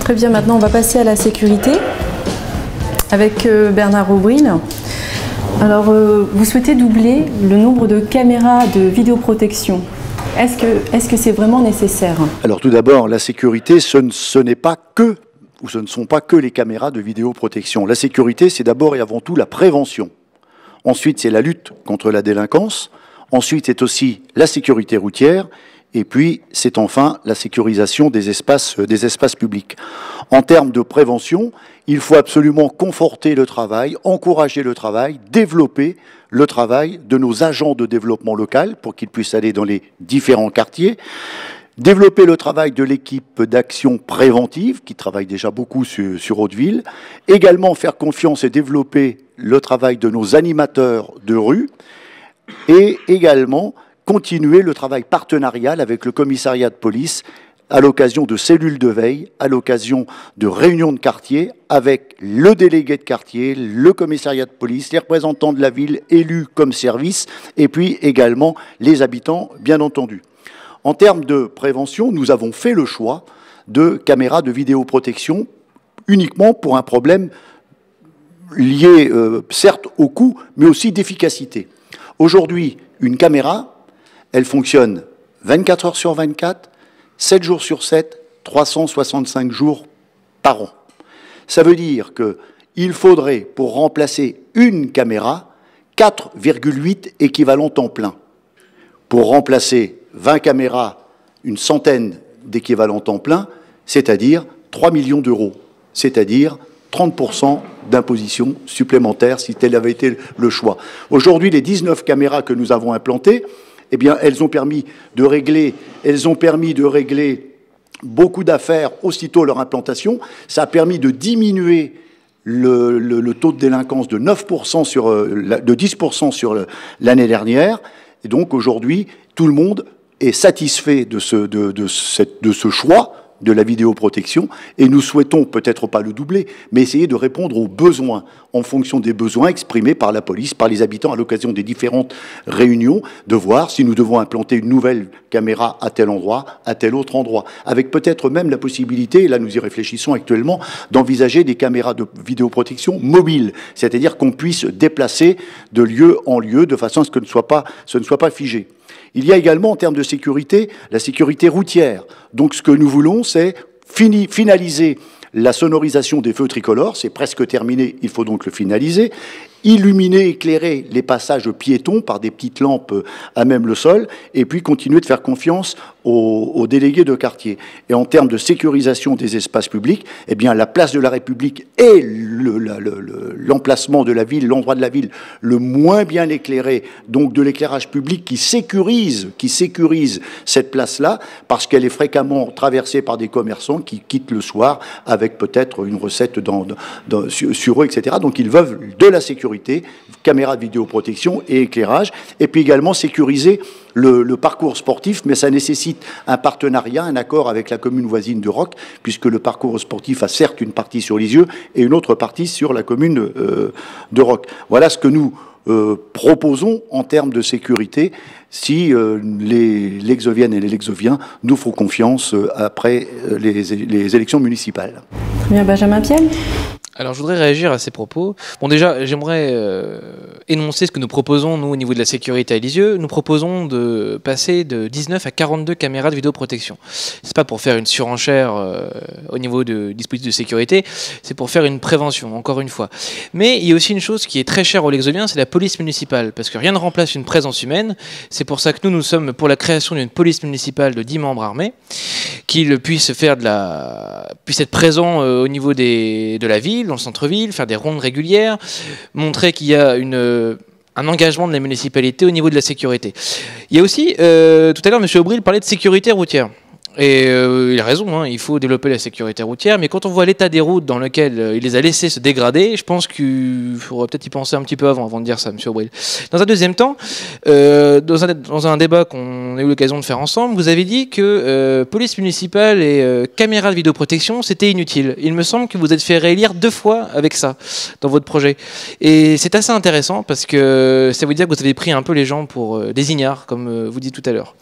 Très bien, maintenant on va passer à la sécurité avec Bernard Aubril. Alors, vous souhaitez doubler le nombre de caméras de vidéoprotection. Est-ce que c'est vraiment nécessaire? Alors tout d'abord, la sécurité, ce n'est pas que, ou ce ne sont pas que les caméras de vidéoprotection. La sécurité, c'est d'abord et avant tout la prévention. Ensuite, c'est la lutte contre la délinquance. Ensuite, c'est aussi la sécurité routière. Et puis, c'est enfin la sécurisation des espaces publics. En termes de prévention, il faut absolument conforter le travail, encourager le travail, développer le travail de nos agents de développement local pour qu'ils puissent aller dans les différents quartiers, développer le travail de l'équipe d'action préventive qui travaille déjà beaucoup sur Hauteville, également faire confiance et développer le travail de nos animateurs de rue et également continuer le travail partenarial avec le commissariat de police à l'occasion de cellules de veille, à l'occasion de réunions de quartier avec le délégué de quartier, le commissariat de police, les représentants de la ville élus comme service et puis également les habitants, bien entendu. En termes de prévention, nous avons fait le choix de caméras de vidéoprotection uniquement pour un problème lié certes au coût, mais aussi d'efficacité. Aujourd'hui, une caméra, elle fonctionne 24 heures sur 24, 7 jours sur 7, 365 jours par an. Ça veut dire qu'il faudrait, pour remplacer une caméra, 4,8 équivalents temps plein. Pour remplacer 20 caméras, une centaine d'équivalents temps plein, c'est-à-dire 3 millions d'euros, c'est-à-dire 30% d'imposition supplémentaire si tel avait été le choix. Aujourd'hui, les 19 caméras que nous avons implantées, eh bien, elles ont permis de régler beaucoup d'affaires aussitôt leur implantation. Ça a permis de diminuer le taux de délinquance de 9% de 10% sur l'année dernière. Et donc aujourd'hui, tout le monde est satisfait de ce choix de la vidéoprotection, et nous souhaitons peut-être pas le doubler, mais essayer de répondre aux besoins, en fonction des besoins exprimés par la police, par les habitants à l'occasion des différentes réunions, de voir si nous devons implanter une nouvelle caméra à tel endroit, à tel autre endroit, avec peut-être même la possibilité, et là nous y réfléchissons actuellement, d'envisager des caméras de vidéoprotection mobiles, c'est-à-dire qu'on puisse déplacer de lieu en lieu, de façon à ce que ce ne soit pas figé. Il y a également, en termes de sécurité, la sécurité routière. Donc ce que nous voulons, c'est finaliser la sonorisation des feux tricolores. C'est presque terminé, il faut donc le finaliser. Illuminer, éclairer les passages piétons par des petites lampes à même le sol, et puis continuer de faire confiance aux délégués de quartier. Et en termes de sécurisation des espaces publics, eh bien, la place de la République et l'emplacement de la ville, l'endroit de la ville le moins bien éclairé, donc de l'éclairage public qui sécurise cette place-là, parce qu'elle est fréquemment traversée par des commerçants qui quittent le soir avec peut-être une recette sur eux, etc. Donc ils veulent de la sécurité, caméras de vidéoprotection et éclairage, et puis également sécuriser le parcours sportif, mais ça nécessite un partenariat, un accord avec la commune voisine de Roques, puisque le parcours sportif a certes une partie sur Lisieux et une autre partie sur la commune de Roques. Voilà ce que nous proposons en termes de sécurité si les Lexoviennes et les Lexoviens nous font confiance après les élections municipales. Très bien, Benjamin Piel. Alors je voudrais réagir à ces propos. Bon déjà, j'aimerais énoncer ce que nous proposons, nous, au niveau de la sécurité à Lisieux. Nous proposons de passer de 19 à 42 caméras de vidéoprotection. C'est pas pour faire une surenchère au niveau de dispositifs de sécurité, c'est pour faire une prévention, encore une fois. Mais il y a aussi une chose qui est très chère aux Lexoviens, c'est la police municipale, parce que rien ne remplace une présence humaine. C'est pour ça que nous sommes pour la création d'une police municipale de 10 membres armés, qui puisse être présent au niveau de la ville, dans le centre-ville, faire des rondes régulières, montrer qu'il y a un engagement de la municipalité au niveau de la sécurité. Il y a aussi, tout à l'heure, M. Aubril parlait de sécurité routière. Et il a raison, hein, il faut développer la sécurité routière, mais quand on voit l'état des routes dans lequel il les a laissées se dégrader, je pense qu'il faudrait peut-être y penser un petit peu avant de dire ça, M. Aubril. Dans un deuxième temps, dans un débat qu'on a eu l'occasion de faire ensemble, vous avez dit que police municipale et caméras de vidéoprotection, c'était inutile. Il me semble que vous êtes fait réélire 2 fois avec ça, dans votre projet. Et c'est assez intéressant, parce que ça veut dire que vous avez pris un peu les gens pour des ignares, comme vous dites tout à l'heure.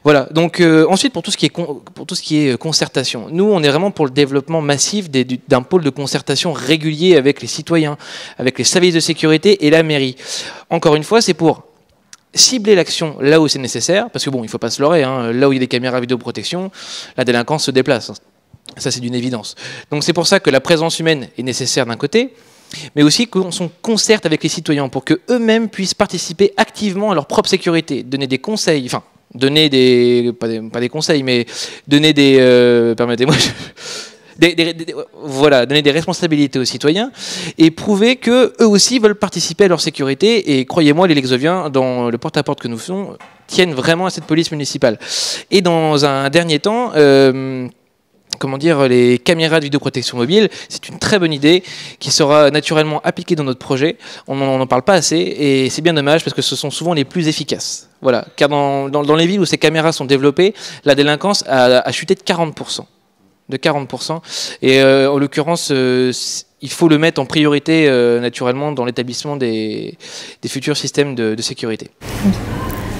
Voilà, donc ensuite, pour tout ce qui est pour tout ce qui est concertation. Nous, on est vraiment pour le développement massif d'un pôle de concertation régulier avec les citoyens, avec les services de sécurité et la mairie. Encore une fois, c'est pour cibler l'action là où c'est nécessaire, parce que bon, il ne faut pas se leurrer, hein, là où il y a des caméras vidéoprotection, la délinquance se déplace. Ça, c'est d'une évidence. Donc c'est pour ça que la présence humaine est nécessaire d'un côté, mais aussi qu'on concerte avec les citoyens pour qu'eux-mêmes puissent participer activement à leur propre sécurité, donner des conseils, enfin, donner des... pas des conseils, mais donner des... permettez-moi... voilà, donner des responsabilités aux citoyens et prouver qu'eux aussi veulent participer à leur sécurité. Et croyez-moi, les Lexoviens, dans le porte-à-porte que nous faisons, tiennent vraiment à cette police municipale. Et dans un dernier temps... comment dire, les caméras de vidéoprotection mobile, c'est une très bonne idée qui sera naturellement appliquée dans notre projet. On n'en parle pas assez et c'est bien dommage parce que ce sont souvent les plus efficaces. Voilà, car dans les villes où ces caméras sont développées, la délinquance a chuté de 40%. De 40%. Et en l'occurrence, il faut le mettre en priorité naturellement dans l'établissement des futurs systèmes de sécurité.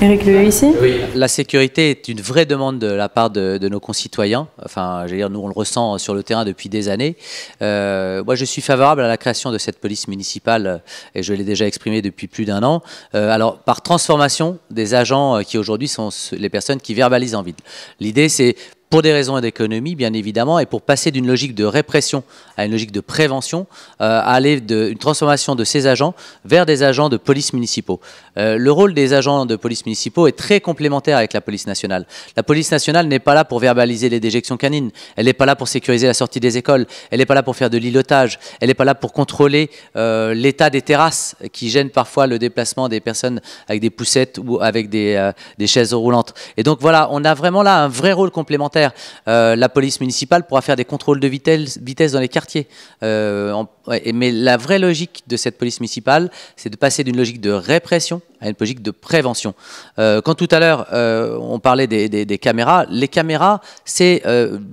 Éric Le ici. Oui, la sécurité est une vraie demande de la part de nos concitoyens. Enfin, je veux dire, nous on le ressent sur le terrain depuis des années. Moi, je suis favorable à la création de cette police municipale et je l'ai déjà exprimé depuis plus d'un an. Alors, par transformation des agents qui aujourd'hui sont les personnes qui verbalisent en ville. L'idée, c'est pour des raisons d'économie, bien évidemment, et pour passer d'une logique de répression à une logique de prévention, aller d'une transformation de ces agents vers des agents de police municipaux. Le rôle des agents de police municipaux est très complémentaire avec la police nationale. La police nationale n'est pas là pour verbaliser les déjections canines, elle n'est pas là pour sécuriser la sortie des écoles, elle n'est pas là pour faire de l'îlotage, elle n'est pas là pour contrôler l'état des terrasses qui gênent parfois le déplacement des personnes avec des poussettes ou avec des chaises roulantes. Et donc voilà, on a vraiment là un vrai rôle complémentaire. La police municipale pourra faire des contrôles de vitesse dans les quartiers. Mais la vraie logique de cette police municipale, c'est de passer d'une logique de répression à une logique de prévention. Quand tout à l'heure, on parlait des caméras, les caméras, c'est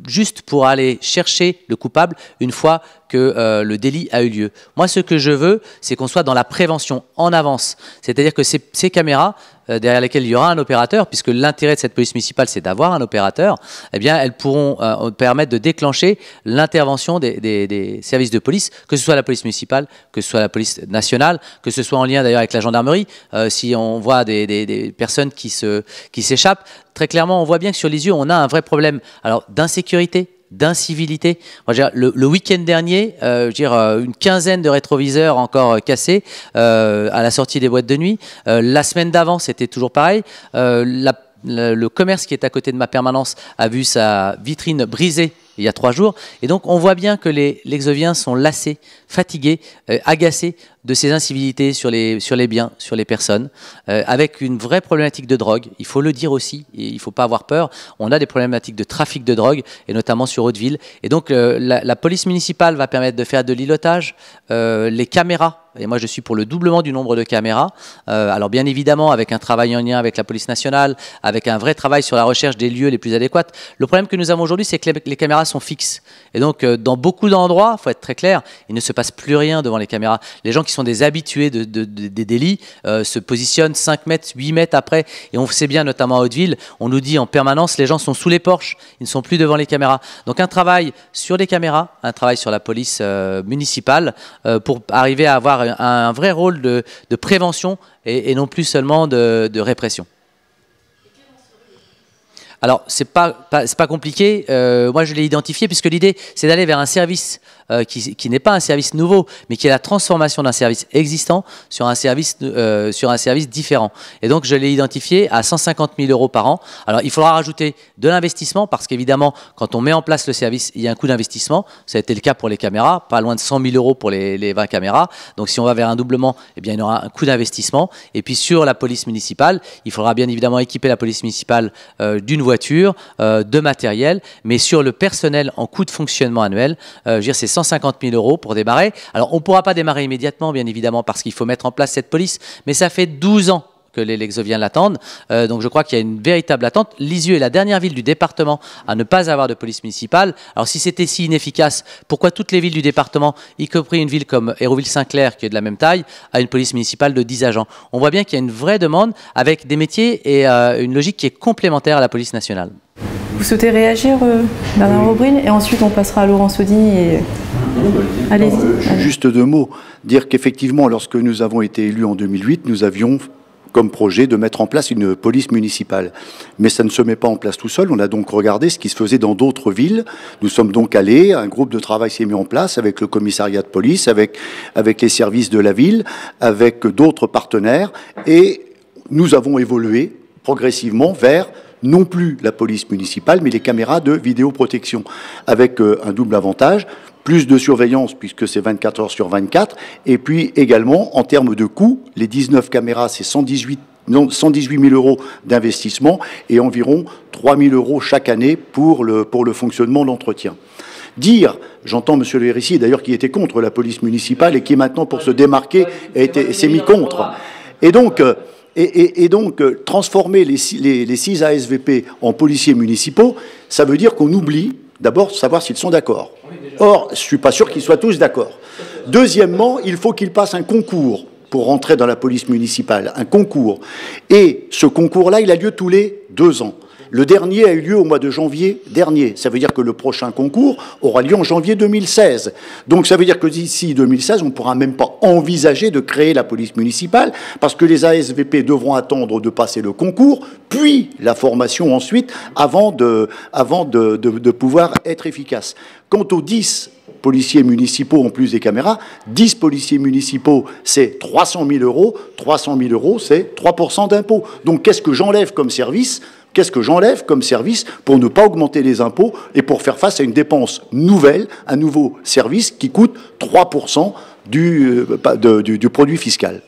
juste pour aller chercher le coupable une fois que le délit a eu lieu. Moi, ce que je veux, c'est qu'on soit dans la prévention en avance. C'est-à-dire que ces caméras, derrière lesquelles il y aura un opérateur, puisque l'intérêt de cette police municipale, c'est d'avoir un opérateur, eh bien, elles pourront permettre de déclencher l'intervention des services de police, que ce soit la police municipale, que ce soit la police nationale, que ce soit en lien d'ailleurs avec la gendarmerie. Si on voit des personnes qui s'échappent, très clairement, on voit bien que sur les yeux, on a un vrai problème d'insécurité, d'incivilité. Le week-end dernier, une quinzaine de rétroviseurs encore cassés à la sortie des boîtes de nuit. La semaine d'avant, c'était toujours pareil. Le commerce qui est à côté de ma permanence a vu sa vitrine brisée il y a 3 jours. Et donc, on voit bien que les Lexoviens sont lassés, fatigués, agacés de ces incivilités sur les biens, sur les personnes, avec une vraie problématique de drogue. Il faut le dire aussi, et il ne faut pas avoir peur. On a des problématiques de trafic de drogue, et notamment sur Hauteville. Et donc, la police municipale va permettre de faire de l'îlotage, les caméras. Et moi, je suis pour le doublement du nombre de caméras. Alors, bien évidemment, avec un travail en lien avec la police nationale, avec un vrai travail sur la recherche des lieux les plus adéquats. Le problème que nous avons aujourd'hui, c'est que les caméras sont fixes. Et donc, dans beaucoup d'endroits, il faut être très clair, il ne se passe plus rien devant les caméras. Les gens qui sont des habitués des délits se positionnent 5 mètres, 8 mètres après. Et on sait bien, notamment à Hauteville, on nous dit en permanence, les gens sont sous les porches, ils ne sont plus devant les caméras. Donc, un travail sur les caméras, un travail sur la police municipale pour arriver à avoir un vrai rôle de prévention et non plus seulement de répression. Alors, c'est pas compliqué. Moi, je l'ai identifié puisque l'idée, c'est d'aller vers un service qui n'est pas un service nouveau, mais qui est la transformation d'un service existant sur un service différent. Et donc, je l'ai identifié à 150 000 € par an. Alors, il faudra rajouter de l'investissement parce qu'évidemment, quand on met en place le service, il y a un coût d'investissement. Ça a été le cas pour les caméras, pas loin de 100 000 € pour les 20 caméras. Donc, si on va vers un doublement, eh bien, il y aura un coût d'investissement. Et puis, sur la police municipale, il faudra bien évidemment équiper la police municipale d'une voiture, de matériel, mais sur le personnel en coût de fonctionnement annuel, c'est 150 000 € pour démarrer. Alors, on ne pourra pas démarrer immédiatement, bien évidemment, parce qu'il faut mettre en place cette police, mais ça fait 12 ans que les Lexoviens l'attendent. Donc, je crois qu'il y a une véritable attente. Lisieux est la dernière ville du département à ne pas avoir de police municipale. Alors, si c'était si inefficace, pourquoi toutes les villes du département, y compris une ville comme Hérouville-Saint-Clair, qui est de la même taille, a une police municipale de 10 agents? On voit bien qu'il y a une vraie demande avec des métiers et une logique qui est complémentaire à la police nationale. Vous souhaitez réagir, Bernard Aubril, et ensuite on passera à Laurent Saudigny. Et... Allez-y. Juste 2 mots. Dire qu'effectivement, lorsque nous avons été élus en 2008, nous avions comme projet de mettre en place une police municipale. Mais ça ne se met pas en place tout seul. On a donc regardé ce qui se faisait dans d'autres villes. Nous sommes donc allés, un groupe de travail s'est mis en place avec le commissariat de police, avec les services de la ville, avec d'autres partenaires, et nous avons évolué progressivement vers non plus la police municipale, mais les caméras de vidéoprotection, avec un double avantage. Plus de surveillance, puisque c'est 24 heures sur 24, et puis également, en termes de coûts, les 19 caméras, c'est 118 000 € d'investissement et environ 3 000 € chaque année pour le fonctionnement, l'entretien. Dire, j'entends M. le RSI, d'ailleurs, qui était contre la police municipale et qui maintenant, pour se démarquer, s'est mis contre. Et donc, transformer les 6 ASVP en policiers municipaux, ça veut dire qu'on oublie d'abord savoir s'ils sont d'accord. Or, je ne suis pas sûr qu'ils soient tous d'accord. Deuxièmement, il faut qu'ils passent un concours pour rentrer dans la police municipale, un concours. Et ce concours-là, il a lieu tous les 2 ans. Le dernier a eu lieu au mois de janvier dernier. Ça veut dire que le prochain concours aura lieu en janvier 2016. Donc ça veut dire que d'ici 2016, on ne pourra même pas envisager de créer la police municipale parce que les ASVP devront attendre de passer le concours, puis la formation ensuite, avant de pouvoir être efficace. Quant aux 10 policiers municipaux en plus des caméras, 10 policiers municipaux, c'est 300 000 €. 300 000 €, c'est 3% d'impôts. Donc qu'est-ce que j'enlève comme service ? Qu'est-ce que j'enlève comme service pour ne pas augmenter les impôts et pour faire face à une dépense nouvelle, un nouveau service qui coûte 3% du produit fiscal ?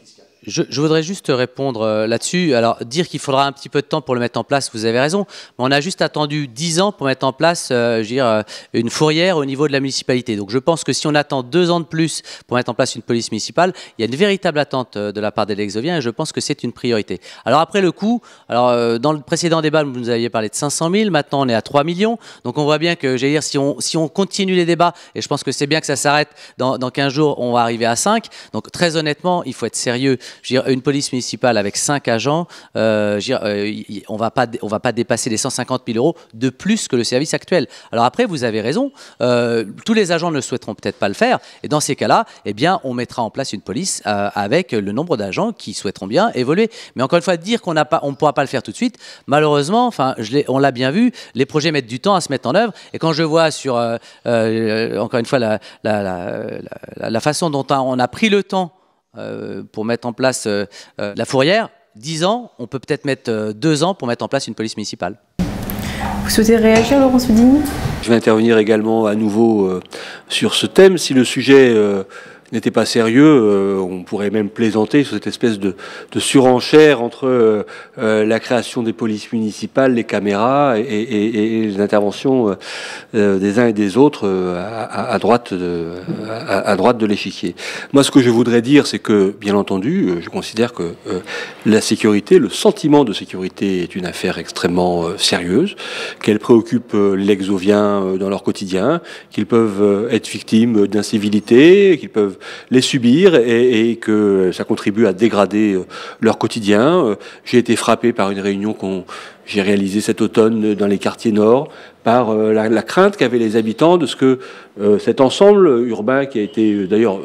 Je voudrais juste répondre là-dessus. Alors, dire qu'il faudra un petit peu de temps pour le mettre en place, vous avez raison. Mais on a juste attendu 10 ans pour mettre en place une fourrière au niveau de la municipalité. Donc, je pense que si on attend 2 ans de plus pour mettre en place une police municipale, il y a une véritable attente de la part des Lexoviens et je pense que c'est une priorité. Alors, après le coût, dans le précédent débat, vous nous aviez parlé de 500 000. Maintenant, on est à 3 millions. Donc, on voit bien que, si on continue les débats, et je pense que c'est bien que ça s'arrête dans 15 jours, on va arriver à 5. Donc, très honnêtement, il faut être sérieux. Je veux dire, une police municipale avec 5 agents, on va pas dépasser les 150 000 € de plus que le service actuel. Alors après, vous avez raison, tous les agents ne souhaiteront peut-être pas le faire, et dans ces cas-là, eh bien, on mettra en place une police avec le nombre d'agents qui souhaiteront bien évoluer. Mais encore une fois, dire qu'on ne pourra pas le faire tout de suite, malheureusement, on l'a bien vu, les projets mettent du temps à se mettre en œuvre, et quand je vois sur, encore une fois, la façon dont on a pris le temps pour mettre en place la fourrière, 10 ans, on peut peut-être mettre 2 ans pour mettre en place une police municipale. Vous souhaitez réagir, Laurent Saudigny ? Je vais intervenir également à nouveau sur ce thème. Si le sujet n'était pas sérieux, on pourrait même plaisanter sur cette espèce de surenchère entre la création des polices municipales, les caméras et les interventions des uns et des autres à droite de l'échiquier. Moi, ce que je voudrais dire, c'est que, bien entendu, je considère que la sécurité, le sentiment de sécurité est une affaire extrêmement sérieuse, qu'elle préoccupe les Lexoviens dans leur quotidien, qu'ils peuvent être victimes d'incivilité, qu'ils peuvent les subir et que ça contribue à dégrader leur quotidien. J'ai été frappé par une réunion j'ai réalisée cet automne dans les quartiers nord par la crainte qu'avaient les habitants de ce que cet ensemble urbain qui a été d'ailleurs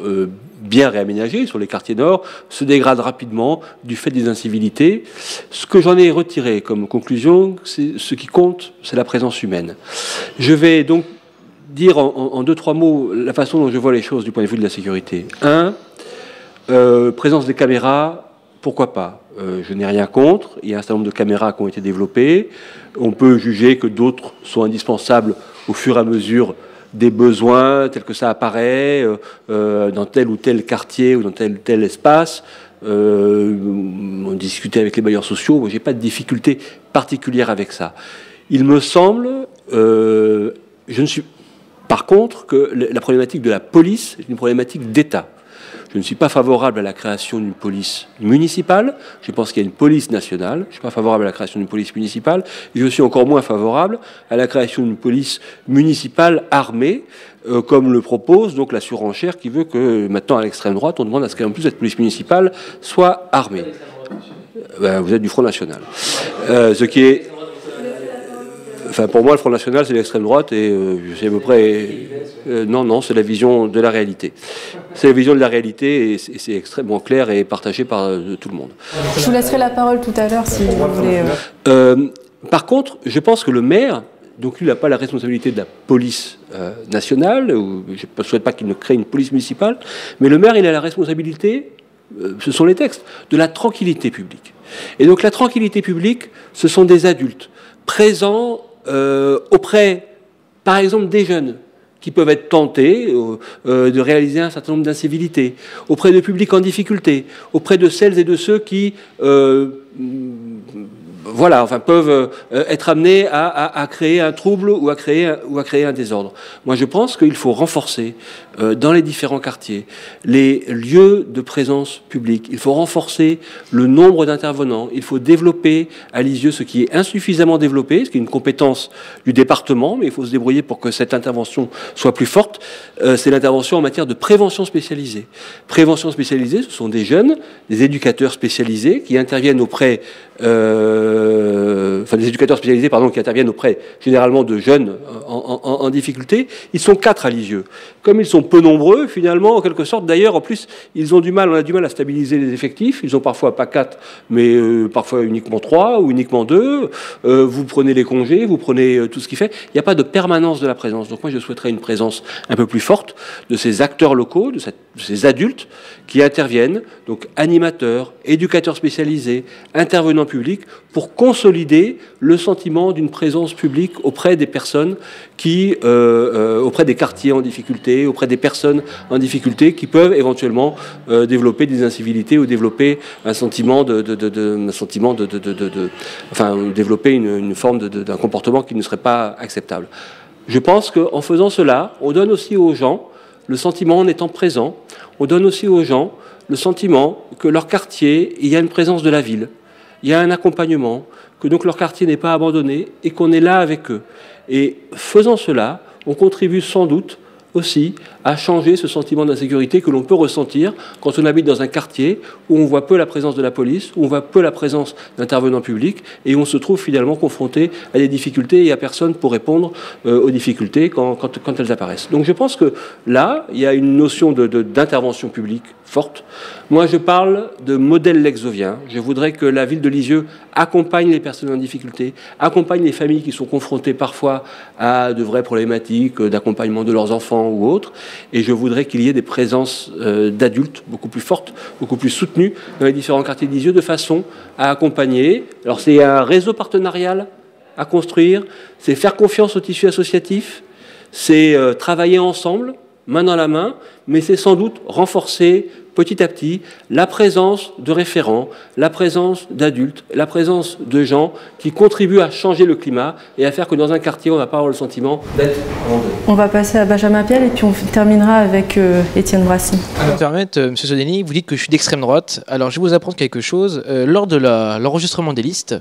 bien réaménagé sur les quartiers nord se dégrade rapidement du fait des incivilités. Ce que j'en ai retiré comme conclusion, c'est ce qui compte, c'est la présence humaine. Je vais donc dire en 2-3 mots la façon dont je vois les choses du point de vue de la sécurité. Présence des caméras, pourquoi pas ? Je n'ai rien contre. Il y a un certain nombre de caméras qui ont été développées. On peut juger que d'autres sont indispensables au fur et à mesure des besoins, tels que ça apparaît dans tel ou tel quartier ou dans tel ou tel espace. On discutait avec les bailleurs sociaux. Moi, j'ai pas de difficulté particulière avec ça. Il me semble, je ne suis par contre, que la problématique de la police est une problématique d'État. Je ne suis pas favorable à la création d'une police municipale. Je pense qu'il y a une police nationale. Je ne suis pas favorable à la création d'une police municipale. Et je suis encore moins favorable à la création d'une police municipale armée, comme le propose donc la surenchère qui veut que maintenant à l'extrême droite, on demande à ce qu'en plus cette police municipale soit armée. Vous êtes du Front National. Ce qui est... Enfin, pour moi, le Front National, c'est l'extrême droite, et je sais à peu près... non, c'est la vision de la réalité. C'est la vision de la réalité, et c'est extrêmement clair et partagé par tout le monde. Je vous laisserai la parole tout à l'heure, si vous voulez... Par contre, je pense que le maire, donc lui, il n'a pas la responsabilité de la police nationale, ou je ne souhaite pas qu'il ne crée une police municipale, mais le maire, il a la responsabilité, ce sont les textes, de la tranquillité publique. Et donc la tranquillité publique, ce sont des adultes présents auprès, par exemple, des jeunes qui peuvent être tentés de réaliser un certain nombre d'incivilités, auprès de publics en difficulté, auprès de celles et de ceux qui voilà, enfin, peuvent être amenés à créer un trouble ou à créer un désordre. Moi, je pense qu'il faut renforcer dans les différents quartiers les lieux de présence publique. Il faut renforcer le nombre d'intervenants. Il faut développer à Lisieux ce qui est insuffisamment développé, ce qui est une compétence du département, mais il faut se débrouiller pour que cette intervention soit plus forte. C'est l'intervention en matière de prévention spécialisée. Prévention spécialisée, ce sont des jeunes, des éducateurs spécialisés qui interviennent auprès des éducateurs spécialisés, pardon, qui interviennent auprès généralement de jeunes en difficulté. Ils sont 4 à Lisieux. Comme ils sont peu nombreux, finalement, en quelque sorte, d'ailleurs, en plus, on a du mal à stabiliser les effectifs. Ils ont parfois pas 4, mais parfois uniquement 3 ou uniquement 2. Vous prenez les congés, vous prenez tout ce qui fait. Il n'y a pas de permanence de la présence. Donc moi, je souhaiterais une présence un peu plus forte de ces acteurs locaux, de ces adultes qui interviennent, donc animateurs, éducateurs spécialisés, intervenants publics, pour consolider le sentiment d'une présence publique auprès des personnes auprès des quartiers en difficulté, auprès des personnes en difficulté qui peuvent éventuellement développer des incivilités ou développer un sentiment développer une forme d'un comportement qui ne serait pas acceptable. Je pense qu'en faisant cela, on donne aussi aux gens le sentiment, en étant présent, on donne aussi aux gens le sentiment que leur quartier, il y a une présence de la ville, il y a un accompagnement, que donc leur quartier n'est pas abandonné et qu'on est là avec eux. Et faisant cela, on contribue sans doute aussi à changer ce sentiment d'insécurité que l'on peut ressentir quand on habite dans un quartier où on voit peu la présence de la police, où on voit peu la présence d'intervenants publics, et on se trouve finalement confronté à des difficultés et à personne pour répondre aux difficultés quand elles apparaissent. Donc je pense que là, il y a une notion d'intervention publique forte. Moi, je parle de modèle lexovien. Je voudrais que la ville de Lisieux accompagne les personnes en difficulté, accompagne les familles qui sont confrontées parfois à de vraies problématiques d'accompagnement de leurs enfants ou autres. Et je voudrais qu'il y ait des présences d'adultes beaucoup plus fortes, beaucoup plus soutenues dans les différents quartiers de Lisieux, de façon à accompagner. Alors c'est un réseau partenarial à construire, c'est faire confiance au tissu associatif, c'est travailler ensemble, main dans la main, mais c'est sans doute renforcer petit à petit la présence de référents, la présence d'adultes, la présence de gens qui contribuent à changer le climat et à faire que dans un quartier, on n'a pas avoir le sentiment d'être abandonné. On va passer à Benjamin Piel et puis on terminera avec Étienne Brassy. Si vous me permettez, M. Sodeni, vous dites que je suis d'extrême droite. Alors je vais vous apprendre quelque chose. Lors de l'enregistrement des listes,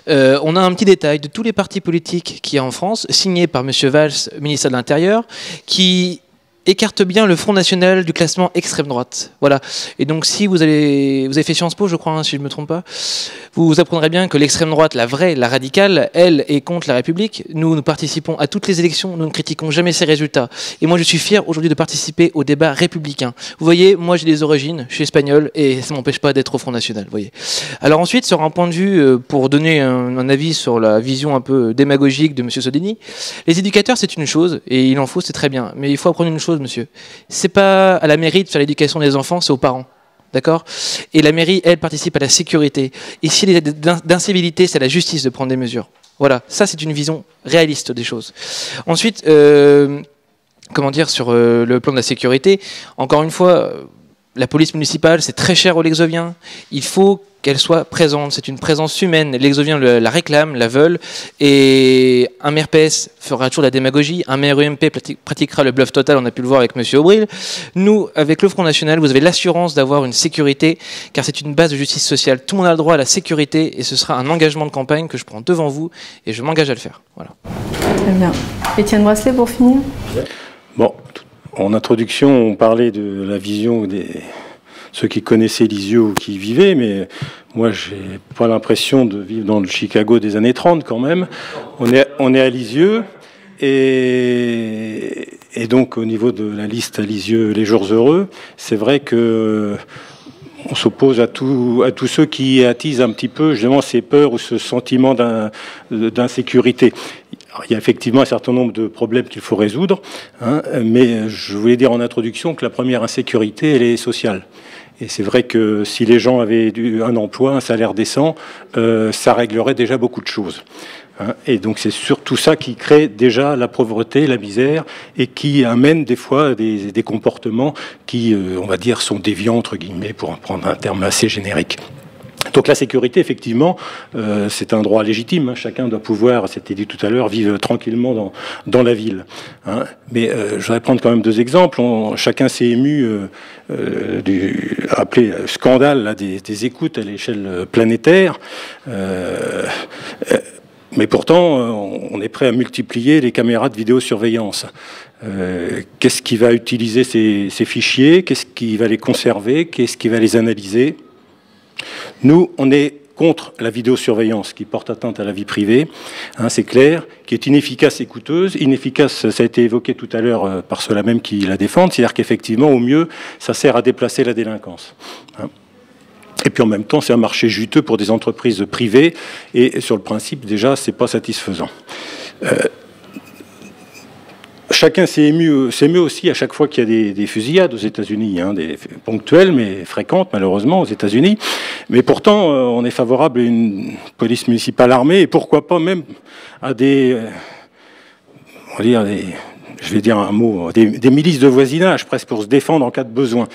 on a un petit détail de tous les partis politiques qu'il y a en France, signés par M. Valls, ministre de l'Intérieur, qui écarte bien le Front National du classement extrême droite. Voilà. Et donc si vous avez fait Sciences Po, je crois, hein, si je ne me trompe pas, vous apprendrez bien que l'extrême droite, la vraie, la radicale, elle est contre la République. Nous participons à toutes les élections, nous ne critiquons jamais ces résultats. Et moi je suis fier aujourd'hui de participer au débat républicain. Vous voyez, moi j'ai des origines, je suis espagnol et ça ne m'empêche pas d'être au Front National. Vous voyez. Alors ensuite, sur un point de vue, pour donner un avis sur la vision un peu démagogique de M. Sodeni, les éducateurs c'est une chose, et il en faut, c'est très bien. Mais il faut apprendre une chose, monsieur. C'est pas à la mairie de faire l'éducation des enfants, c'est aux parents. D'accord ? Et la mairie, elle, participe à la sécurité. Et s'il y a d'incivilité, c'est à la justice de prendre des mesures. Voilà, ça c'est une vision réaliste des choses. Ensuite, comment dire, sur le plan de la sécurité, encore une fois, la police municipale, c'est très cher aux Lexoviens. Il faut qu'elle soit présente. C'est une présence humaine. Les Lexoviens la réclament, la veulent. Et un maire PS fera toujours de la démagogie. Un maire UMP pratiquera le bluff total. On a pu le voir avec M. Aubril. Nous, avec le Front National, vous avez l'assurance d'avoir une sécurité, car c'est une base de justice sociale. Tout le monde a le droit à la sécurité, et ce sera un engagement de campagne que je prends devant vous, et je m'engage à le faire. Voilà. Très bien. Étienne Bracelet, pour finir. Bon, en introduction, on parlait de la vision ceux qui connaissaient Lisieux ou qui y vivaient, mais moi, j'ai pas l'impression de vivre dans le Chicago des années 30 quand même. On est à Lisieux, et donc au niveau de la liste à Lisieux, les jours heureux, c'est vrai que on s'oppose à tous ceux qui attisent un petit peu justement ces peurs ou ce sentiment d'insécurité. Il y a effectivement un certain nombre de problèmes qu'il faut résoudre, hein, mais je voulais dire en introduction que la première insécurité, elle est sociale. Et c'est vrai que si les gens avaient un emploi, un salaire décent, ça réglerait déjà beaucoup de choses. Hein. Et donc c'est surtout ça qui crée déjà la pauvreté, la misère, et qui amène des fois des comportements qui, on va dire, sont déviants, entre guillemets, pour en prendre un terme assez générique. Donc la sécurité, effectivement, c'est un droit légitime. Hein. Chacun doit pouvoir, c'était dit tout à l'heure, vivre tranquillement dans la ville. Hein. Mais je voudrais prendre quand même deux exemples. Chacun s'est ému du appelé scandale là, des écoutes à l'échelle planétaire. Mais pourtant, on est prêt à multiplier les caméras de vidéosurveillance. Qu'est-ce qui va utiliser ces fichiers? Qu'est-ce qui va les conserver? Qu'est-ce qui va les analyser? Nous, on est contre la vidéosurveillance qui porte atteinte à la vie privée, hein, c'est clair, qui est inefficace et coûteuse. Inefficace, ça a été évoqué tout à l'heure par ceux-là même qui la défendent, c'est-à-dire qu'effectivement, au mieux, ça sert à déplacer la délinquance. Hein. Et puis en même temps, c'est un marché juteux pour des entreprises privées, et sur le principe, déjà, c'est pas satisfaisant. Chacun s'émeut aussi à chaque fois qu'il y a des fusillades aux États-Unis, hein, des ponctuelles mais fréquentes malheureusement aux États-Unis. Mais pourtant, on est favorable à une police municipale armée, et pourquoi pas même à on va dire je vais dire un mot, des milices de voisinage presque pour se défendre en cas de besoin.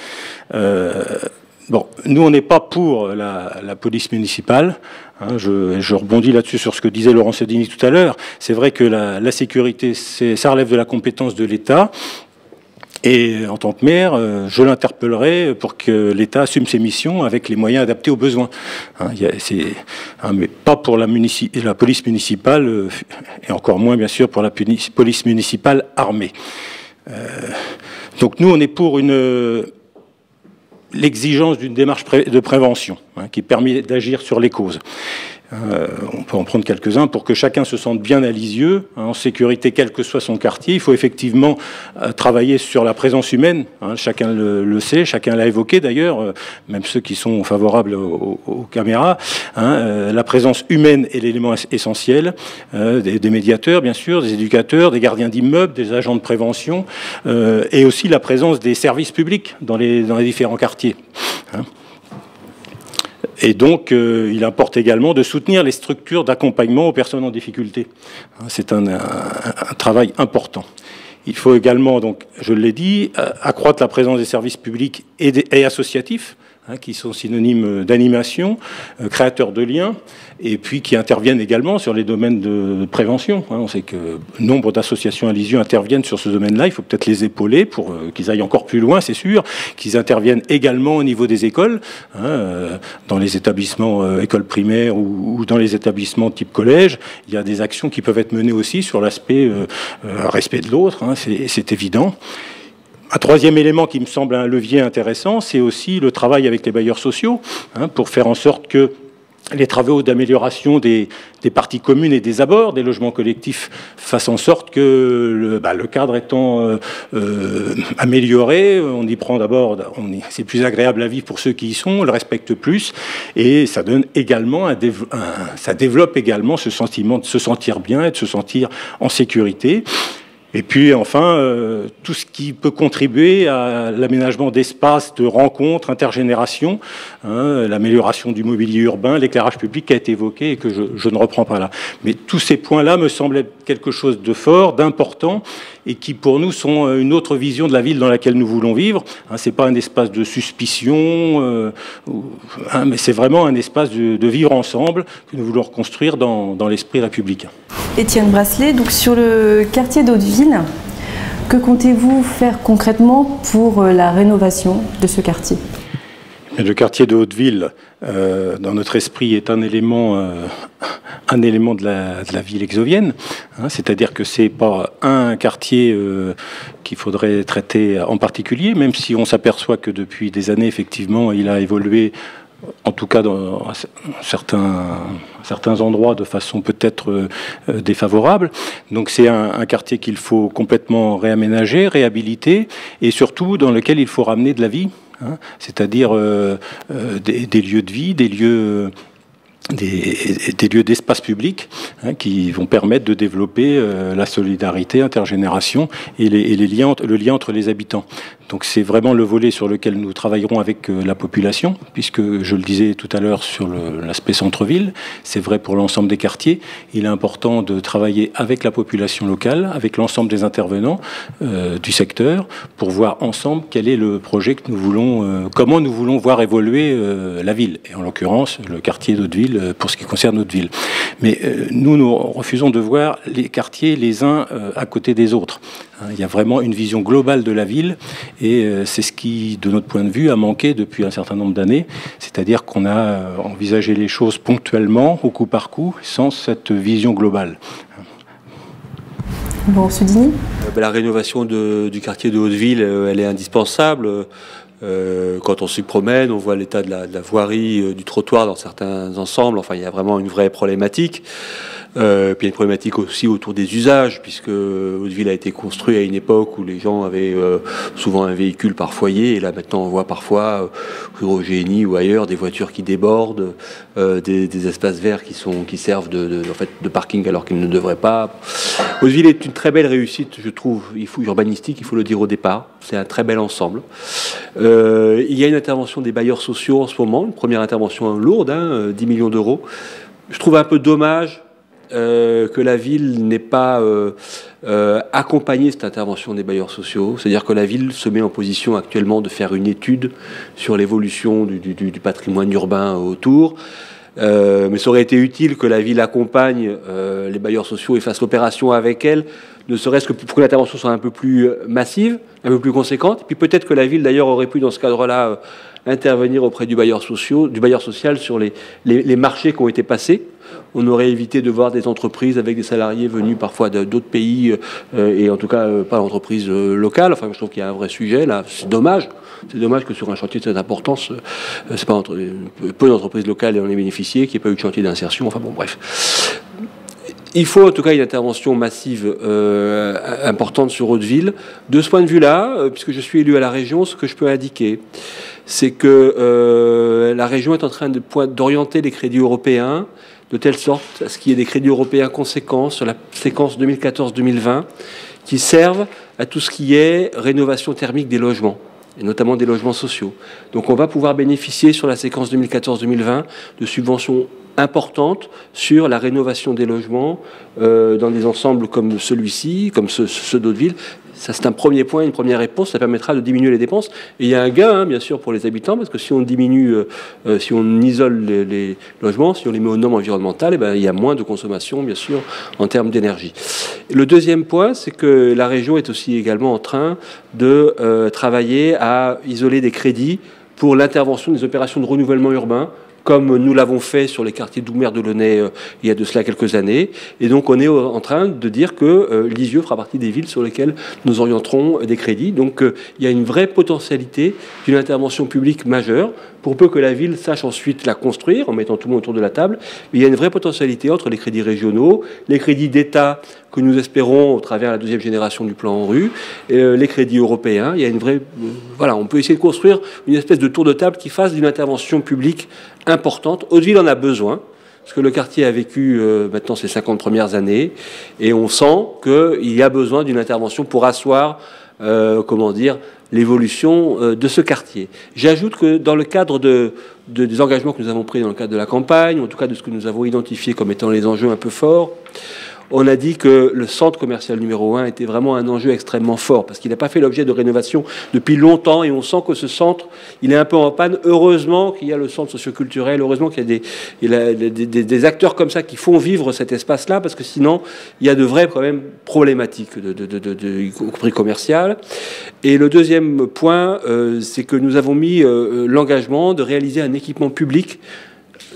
Bon, nous, on n'est pas pour la police municipale. Hein, je rebondis là-dessus sur ce que disait Laurent Sedini tout à l'heure. C'est vrai que la sécurité, ça relève de la compétence de l'État. Et en tant que maire, je l'interpellerai pour que l'État assume ses missions avec les moyens adaptés aux besoins. Hein, mais pas pour la police municipale, et encore moins, bien sûr, pour la police municipale armée. Donc nous, on est pour l'exigence d'une démarche de prévention, hein, qui permet d'agir sur les causes. On peut en prendre quelques-uns pour que chacun se sente bien à Lisieux, hein, en sécurité, quel que soit son quartier. Il faut effectivement travailler sur la présence humaine, hein, chacun le sait, chacun l'a évoqué d'ailleurs, même ceux qui sont favorables aux caméras. Hein, la présence humaine est l'élément essentiel, des médiateurs bien sûr, des éducateurs, des gardiens d'immeubles, des agents de prévention, et aussi la présence des services publics dans les différents quartiers. Hein. Et donc, il importe également de soutenir les structures d'accompagnement aux personnes en difficulté. C'est un travail important. Il faut également, donc, je l'ai dit, accroître la présence des services publics et associatifs, hein, qui sont synonymes d'animation, créateurs de liens, et puis qui interviennent également sur les domaines de prévention. Hein. On sait que nombre d'associations à Lisieux interviennent sur ce domaine-là. Il faut peut-être les épauler pour qu'ils aillent encore plus loin, c'est sûr. Qu'ils interviennent également au niveau des écoles, hein, dans les établissements écoles primaires ou dans les établissements type collège. Il y a des actions qui peuvent être menées aussi sur l'aspect respect de l'autre, hein, c'est évident. Un troisième élément qui me semble un levier intéressant, c'est aussi le travail avec les bailleurs sociaux, hein, pour faire en sorte que les travaux d'amélioration des parties communes et des abords des logements collectifs fassent en sorte que le cadre étant amélioré, on y prend d'abord, c'est plus agréable à vivre pour ceux qui y sont, on le respecte plus, et ça donne également ça développe également ce sentiment de se sentir bien et de se sentir en sécurité. Et puis enfin, tout ce qui peut contribuer à l'aménagement d'espaces de rencontres, intergénérations, hein, l'amélioration du mobilier urbain, l'éclairage public qui a été évoqué et que je ne reprends pas là. Mais tous ces points-là me semblent être quelque chose de fort, d'important, et qui pour nous sont une autre vision de la ville dans laquelle nous voulons vivre. Hein, c'est pas un espace de suspicion, hein, mais c'est vraiment un espace de vivre ensemble que nous voulons reconstruire dans l'esprit républicain. Étienne Brasselet, donc sur le quartier d'Hauteville, que comptez-vous faire concrètement pour la rénovation de ce quartier? Le quartier de Hauteville, dans notre esprit, est un élément un élément de la ville exovienne, hein, c'est-à-dire que c'est pas un quartier qu'il faudrait traiter en particulier, même si on s'aperçoit que depuis des années, effectivement, il a évolué, en tout cas dans certains endroits, de façon peut-être défavorable. Donc c'est un quartier qu'il faut complètement réaménager, réhabiliter, et surtout dans lequel il faut ramener de la vie, hein, c'est-à-dire des lieux de vie, des lieux d'espace public, hein, qui vont permettre de développer la solidarité intergénération et le lien entre les habitants. Donc c'est vraiment le volet sur lequel nous travaillerons avec la population, puisque je le disais tout à l'heure sur l'aspect centre-ville, c'est vrai pour l'ensemble des quartiers. Il est important de travailler avec la population locale, avec l'ensemble des intervenants du secteur, pour voir ensemble quel est le projet que nous voulons, comment nous voulons voir évoluer la ville, et en l'occurrence le quartier d'Hauteville pour ce qui concerne Hauteville. Mais nous refusons de voir les quartiers les uns à côté des autres. Il y a vraiment une vision globale de la ville, et c'est ce qui, de notre point de vue, a manqué depuis un certain nombre d'années. C'est-à-dire qu'on a envisagé les choses ponctuellement, au coup par coup, sans cette vision globale. Bon, Sudini ? La rénovation du quartier de Hauteville, elle est indispensable. Quand on s'y promène, on voit l'état de la voirie, du trottoir dans certains ensembles. Enfin, il y a vraiment une vraie problématique. Puis il y a une problématique aussi autour des usages, puisque Hauteville a été construit à une époque où les gens avaient souvent un véhicule par foyer, et là maintenant on voit parfois rue Eugénie ou ailleurs des voitures qui débordent, des espaces verts qui servent en fait, de parking alors qu'ils ne devraient pas. Hauteville est une très belle réussite, je trouve, urbanistique, il faut le dire au départ. C'est un très bel ensemble. Il y a une intervention des bailleurs sociaux en ce moment, une première intervention lourde, 10 millions d'euros. Je trouve un peu dommage que la ville n'ait pas accompagné cette intervention des bailleurs sociaux. C'est-à-dire que la ville se met en position actuellement de faire une étude sur l'évolution du patrimoine urbain autour. Mais ça aurait été utile que la ville accompagne les bailleurs sociaux et fasse l'opération avec elles, ne serait-ce que pour que l'intervention soit un peu plus massive, un peu plus conséquente. Et puis peut-être que la ville, d'ailleurs, aurait pu, dans ce cadre-là, intervenir auprès du bailleur social sur les marchés qui ont été passés. On aurait évité de voir des entreprises avec des salariés venus parfois d'autres pays, et en tout cas pas d'entreprises locales. Enfin, je trouve qu'il y a un vrai sujet là. C'est dommage. C'est dommage que sur un chantier de cette importance, c'est pas peu d'entreprises locales et en aient bénéficié, qu'il n'y ait pas eu de chantier d'insertion. Enfin bon, bref. Il faut en tout cas une intervention massive importante sur Hauteville. De ce point de vue-là, puisque je suis élu à la région, ce que je peux indiquer, c'est que la région est en train d'orienter les crédits européens de telle sorte à ce qu'il y ait des crédits européens conséquents sur la séquence 2014-2020 qui servent à tout ce qui est rénovation thermique des logements, et notamment des logements sociaux. Donc on va pouvoir bénéficier sur la séquence 2014-2020 de subventions importantes sur la rénovation des logements dans des ensembles comme celui-ci, comme ceux d'Hauteville. Ça, c'est un premier point, une première réponse. Ça permettra de diminuer les dépenses. Et il y a un gain, bien sûr, pour les habitants, parce que si on diminue, si on isole les logements, si on les met aux normes environnementales, eh ben, il y a moins de consommation, bien sûr, en termes d'énergie. Le deuxième point, c'est que la région est aussi également en train de travailler à isoler des crédits pour l'intervention des opérations de renouvellement urbain, comme nous l'avons fait sur les quartiers d'Oumer-de-Launay il y a de cela quelques années. Et donc on est en train de dire que Lisieux fera partie des villes sur lesquelles nous orienterons des crédits. Donc il y a une vraie potentialité d'une intervention publique majeure, pour peu que la ville sache ensuite la construire en mettant tout le monde autour de la table. Mais il y a une vraie potentialité entre les crédits régionaux, les crédits d'État que nous espérons au travers de la deuxième génération du plan ANRU, les crédits européens. Il y a une vraie... voilà, on peut essayer de construire une espèce de tour de table qui fasse d'une intervention publique importante. Hauteville en a besoin, parce que le quartier a vécu maintenant ses 50 premières années, et on sent qu'il y a besoin d'une intervention pour asseoir, comment dire, l'évolution de ce quartier. J'ajoute que dans le cadre des engagements que nous avons pris dans le cadre de la campagne, en tout cas de ce que nous avons identifié comme étant les enjeux un peu forts, on a dit que le centre commercial numéro 1 était vraiment un enjeu extrêmement fort, parce qu'il n'a pas fait l'objet de rénovation depuis longtemps, et on sent que ce centre, il est un peu en panne. Heureusement qu'il y a le centre socioculturel, heureusement qu'il y a des acteurs comme ça qui font vivre cet espace-là, parce que sinon, il y a de vrais problèmes problématiques, y compris commercial. Et le deuxième point, c'est que nous avons mis l'engagement de réaliser un équipement public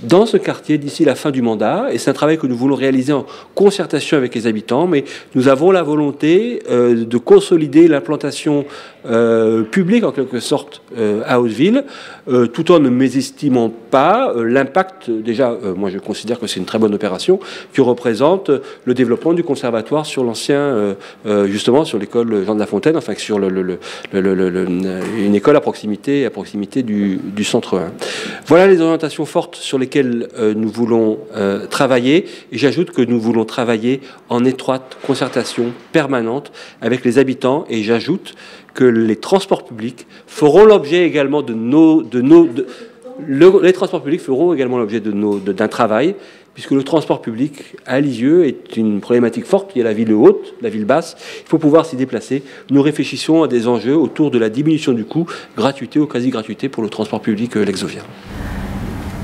dans ce quartier d'ici la fin du mandat. Et c'est un travail que nous voulons réaliser en concertation avec les habitants, mais nous avons la volonté de consolider l'implantation publique, en quelque sorte, à Hauteville, tout en ne mésestimant pas l'impact, déjà, moi je considère que c'est une très bonne opération, qui représente le développement du conservatoire sur l'ancien, justement, sur l'école Jean de La Fontaine, enfin sur une école à proximité du centre 1. Voilà les orientations fortes sur lesquelles nous voulons travailler, et j'ajoute que nous voulons travailler en étroite concertation permanente avec les habitants, et j'ajoute que les transports publics feront l'objet également les transports publics feront également l'objet d'un travail, puisque le transport public à Lisieux est une problématique forte. Il y a la ville haute, la ville basse. Il faut pouvoir s'y déplacer. Nous réfléchissons à des enjeux autour de la diminution du coût, gratuité ou quasi-gratuité pour le transport public lexovien.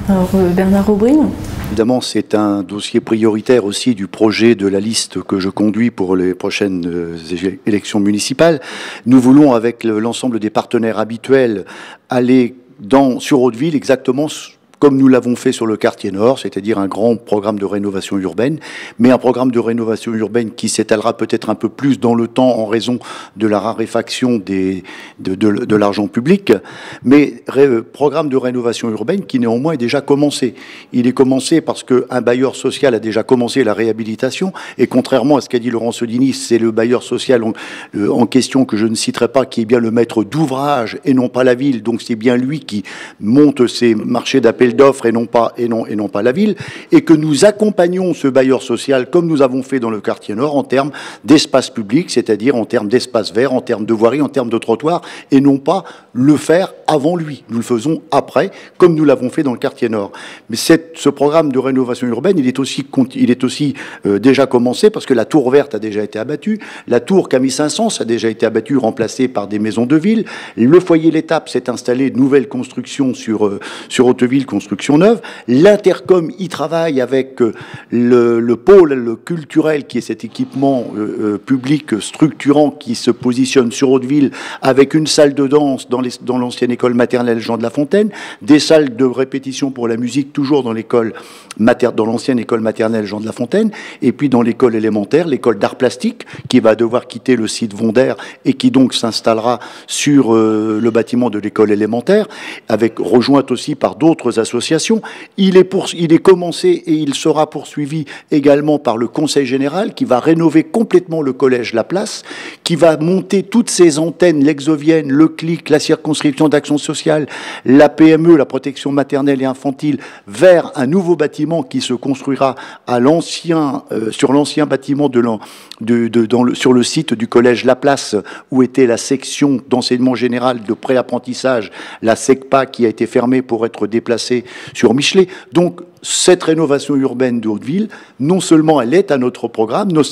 Alors, Bernard Aubryne. Évidemment, c'est un dossier prioritaire aussi du projet de la liste que je conduis pour les prochaines élections municipales. Nous voulons, avec l'ensemble des partenaires habituels, aller sur Hauteville exactement comme nous l'avons fait sur le quartier nord, c'est-à-dire un grand programme de rénovation urbaine, mais un programme de rénovation urbaine qui s'étalera peut-être un peu plus dans le temps en raison de la raréfaction de l'argent public, mais programme de rénovation urbaine qui néanmoins est déjà commencé. Il est commencé parce qu'un bailleur social a déjà commencé la réhabilitation, et contrairement à ce qu'a dit Laurent Sodini, c'est le bailleur social en question, que je ne citerai pas, qui est bien le maître d'ouvrage et non pas la ville, donc c'est bien lui qui monte ses marchés d'appel d'offres et non pas la ville, et que nous accompagnons ce bailleur social comme nous avons fait dans le quartier nord en termes d'espace public, c'est-à-dire en termes d'espace vert, en termes de voirie, en termes de trottoir, et non pas le faire avant lui. Nous le faisons après, comme nous l'avons fait dans le quartier nord. Mais ce programme de rénovation urbaine, il est aussi déjà commencé, parce que la tour verte a déjà été abattue, la tour Camille Saint-Saëns a déjà été abattue, remplacée par des maisons de ville, le foyer L'Étape s'est installé, nouvelle construction sur Hauteville, construction neuve. L'Intercom y travaille avec le pôle culturel, qui est cet équipement public structurant qui se positionne sur Hauteville, avec une salle de danse dans l'ancienne école maternelle Jean de La Fontaine, des salles de répétition pour la musique toujours dans l'ancienne école maternelle Jean de La Fontaine, et puis dans l'école élémentaire, l'école d'art plastique, qui va devoir quitter le site Vonder et qui donc s'installera sur le bâtiment de l'école élémentaire, rejointe aussi par d'autres associations. Il est commencé et il sera poursuivi également par le Conseil général, qui va rénover complètement le collège La Place, qui va monter toutes ces antennes lexoviennes, le CLIC, la circonscription d'action sociale, la PME, la protection maternelle et infantile, vers un nouveau bâtiment qui se construira sur l'ancien bâtiment sur le site du collège La Place, où était la section d'enseignement général de préapprentissage, la SECPA, qui a été fermée pour être déplacée sur Michelet. Donc, cette rénovation urbaine de Hauteville, non seulement elle est à notre programme, non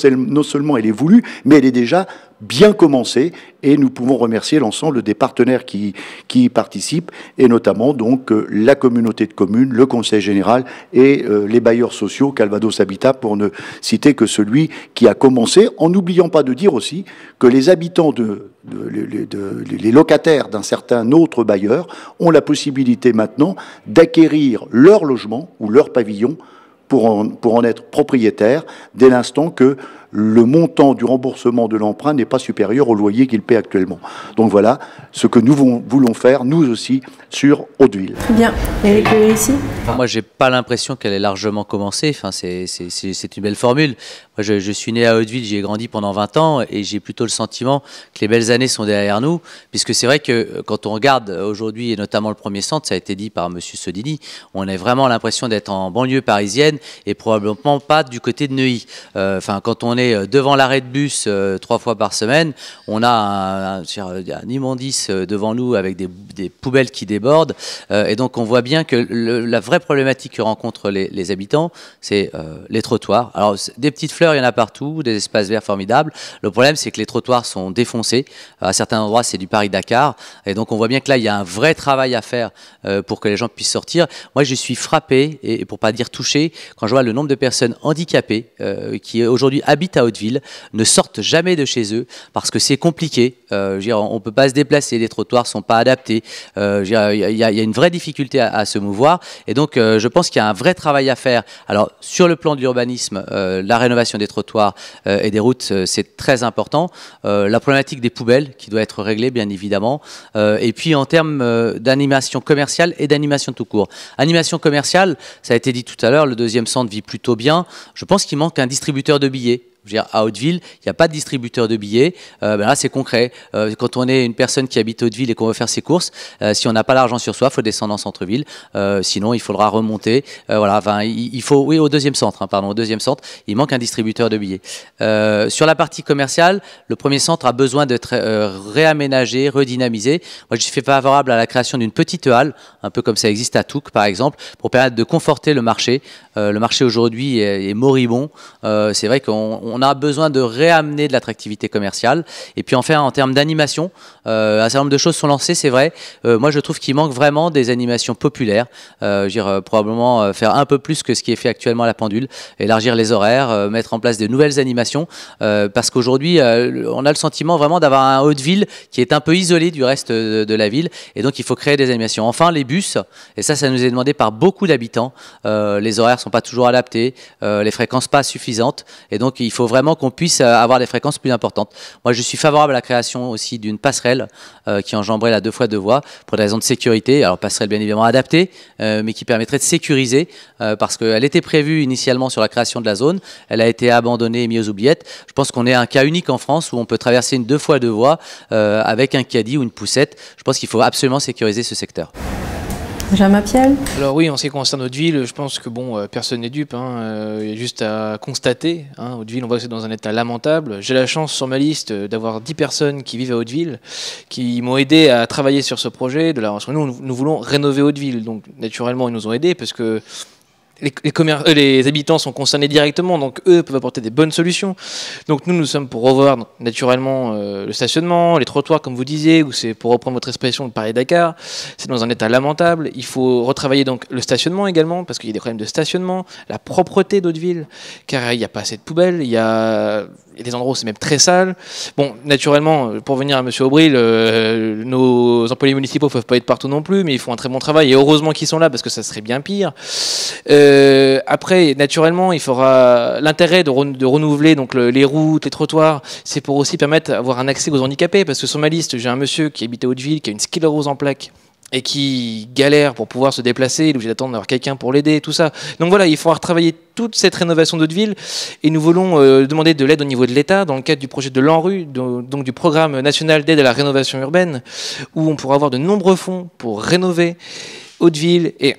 seulement elle est voulue, mais elle est déjà bien commencée, et nous pouvons remercier l'ensemble des partenaires qui y participent, et notamment donc la communauté de communes, le Conseil général et les bailleurs sociaux, Calvados Habitat, pour ne citer que celui qui a commencé, en n'oubliant pas de dire aussi que les habitants les locataires d'un certain autre bailleur ont la possibilité maintenant d'acquérir leur logement ou leur pavillon pour en être propriétaire dès l'instant que le montant du remboursement de l'emprunt n'est pas supérieur au loyer qu'il paie actuellement. Donc voilà ce que nous voulons faire, nous aussi, sur Hauteville. Très bien. Éric ici. Moi, j'ai pas l'impression qu'elle ait largement commencé. Enfin, c'est une belle formule. Moi, je suis né à Hauteville, j'y ai grandi pendant 20 ans, et j'ai plutôt le sentiment que les belles années sont derrière nous, puisque c'est vrai que quand on regarde aujourd'hui, et notamment le premier centre, ça a été dit par M. Sodini, on a vraiment l'impression d'être en banlieue parisienne et probablement pas du côté de Neuilly. Enfin, quand on est devant l'arrêt de bus 3 fois par semaine, on a un immondice devant nous avec des poubelles qui débordent, et donc on voit bien que la vraie problématique que rencontrent les habitants, c'est les trottoirs. Alors, des petites fleurs fleurs, il y en a partout, des espaces verts formidables. Le problème, c'est que les trottoirs sont défoncés. À certains endroits, c'est du Paris-Dakar. Et donc, on voit bien que là, il y a un vrai travail à faire pour que les gens puissent sortir. Moi, je suis frappé, et pour pas dire touché, quand je vois le nombre de personnes handicapées qui aujourd'hui habitent à Hauteville, ne sortent jamais de chez eux parce que c'est compliqué. Je veux dire, on ne peut pas se déplacer, les trottoirs ne sont pas adaptés. Il y a une vraie difficulté à se mouvoir. Et donc, je pense qu'il y a un vrai travail à faire. Alors, sur le plan de l'urbanisme, la rénovation des trottoirs et des routes, c'est très important. La problématique des poubelles qui doit être réglée, bien évidemment. Et puis, en termes d'animation commerciale et d'animation tout court. Animation commerciale, ça a été dit tout à l'heure, le deuxième centre vit plutôt bien. Je pense qu'il manque un distributeur de billets. Je veux dire, à Hauteville, il n'y a pas de distributeur de billets. Là, c'est concret. Quand on est une personne qui habite Hauteville et qu'on veut faire ses courses, si on n'a pas l'argent sur soi, il faut descendre en centre-ville. Sinon, il faudra remonter. Voilà, enfin, il faut, oui, au deuxième centre, hein, pardon, au deuxième centre, il manque un distributeur de billets. Sur la partie commerciale, le premier centre a besoin d'être réaménagé, redynamisé. Moi, je suis favorable à la création d'une petite halle, un peu comme ça existe à Touques, par exemple, pour permettre de conforter le marché. Le marché aujourd'hui est moribond. C'est vrai qu'on a besoin de réamener de l'attractivité commerciale. Et puis enfin, en termes d'animation, un certain nombre de choses sont lancées, c'est vrai. Moi, je trouve qu'il manque vraiment des animations populaires. Je veux dire, probablement faire un peu plus que ce qui est fait actuellement à la Pendule, élargir les horaires, mettre en place de nouvelles animations. Parce qu'aujourd'hui, on a le sentiment vraiment d'avoir un Hauteville qui est un peu isolé du reste de la ville. Et donc, il faut créer des animations. Enfin, les bus, et ça nous est demandé par beaucoup d'habitants. Les horaires ne sont pas toujours adaptés, les fréquences pas suffisantes. Et donc, il faut vraiment qu'on puisse avoir des fréquences plus importantes. Moi, je suis favorable à la création aussi d'une passerelle qui enjamberait la 2 fois 2 voies pour des raisons de sécurité. Alors, passerelle bien évidemment adaptée, mais qui permettrait de sécuriser parce qu'elle était prévue initialement sur la création de la zone. Elle a été abandonnée et mise aux oubliettes. Je pense qu'on est un cas unique en France où on peut traverser une 2 fois 2 voies avec un caddie ou une poussette. Je pense qu'il faut absolument sécuriser ce secteur. Benjamin Piel. Alors oui, en ce qui concerne Hauteville, je pense que bon, personne n'est dupe. Il y a juste à constater. Hauteville, on voit que c'est dans un état lamentable. J'ai la chance sur ma liste d'avoir 10 personnes qui vivent à Hauteville, qui m'ont aidé à travailler sur ce projet. Nous voulons rénover Hauteville, donc naturellement ils nous ont aidés parce que les habitants sont concernés directement, donc eux peuvent apporter des bonnes solutions. Donc nous sommes pour revoir naturellement le stationnement, les trottoirs comme vous disiez, ou c'est pour reprendre votre expression le Paris-Dakar, c'est dans un état lamentable. Il faut retravailler donc le stationnement également, parce qu'il y a des problèmes de stationnement, la propreté d'Hauteville, car il n'y a pas assez de poubelles, il y a des endroits où c'est même très sale. Bon, naturellement, pour venir à M. Aubril, nos employés municipaux ne peuvent pas être partout non plus, mais ils font un très bon travail, et heureusement qu'ils sont là, parce que ça serait bien pire. Après, naturellement, il faudra l'intérêt de renouveler donc les routes, les trottoirs, c'est pour aussi permettre d'avoir un accès aux handicapés, parce que sur ma liste, j'ai un monsieur qui habite à Hauteville, qui a une sclérose en plaques, et qui galère pour pouvoir se déplacer, il est obligé d'attendre d'avoir quelqu'un pour l'aider, tout ça. Donc voilà, il faudra retravailler toute cette rénovation d'Hauteville, et nous voulons demander de l'aide au niveau de l'État, dans le cadre du projet de l'ANRU, donc du programme national d'aide à la rénovation urbaine, où on pourra avoir de nombreux fonds pour rénover Hauteville, et